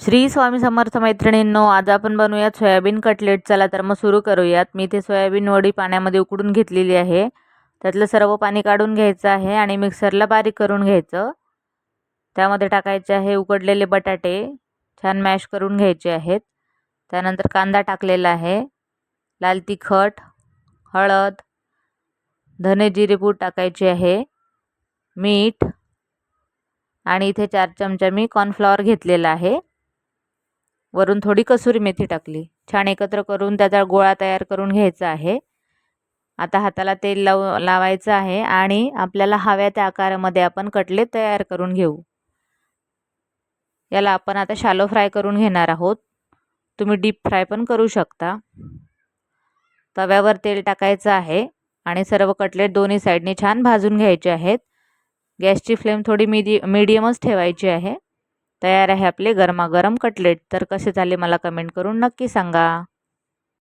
श्री स्वामी समर्थ मैत्रिणींनो, आज आपण बनवूयात सोयाबीन कटलेट। चला तर मग सुरू करूयात। मी ते सोयाबीन वडी पाण्यामध्ये उकडून घेतलेली आहे। त्यातलं सर्व पाणी काढून घ्यायचं आहे आणि मिक्सरला बारीक करून घ्यायचं। त्यामध्ये टाकायचे आहे उकडलेले बटाटे, छान मॅश करून घ्यायचे आहेत। त्यानंतर कांदा टाकलेला आहे, लाल तिखट, हळद, धने जिरे पूड टाकायचे आहे, मीठ आणि इथे 4 चमचा मी कॉर्नफ्लॉवर घेतलेला आहे। वरून थोडी कसुरी मेथी टाकली। छान एकत्र करून त्याचा गोळा तयार करून घ्यायचा आहे। आता हाताला तेल लावायचं आहे आणि आपल्याला हव्या त्या आकारामध्ये आपण कटलेट तयार करून घेऊ। याला आपण आता शॅलो फ्राय करून घेणार आहोत। तुम्ही डीप फ्राय पण करू शकता। तव्यावर तेल टाकायचं आहे आणि सर्व कटलेट दोन्ही साइडने छान भाजून घ्यायचे आहेत। गॅसची फ्लेम थोडी मीडियमच ठेवायची आहे। तयार आहे आपले गरमागरम कटलेट। तर कसे झाले मला कमेंट करून नक्की सांगा।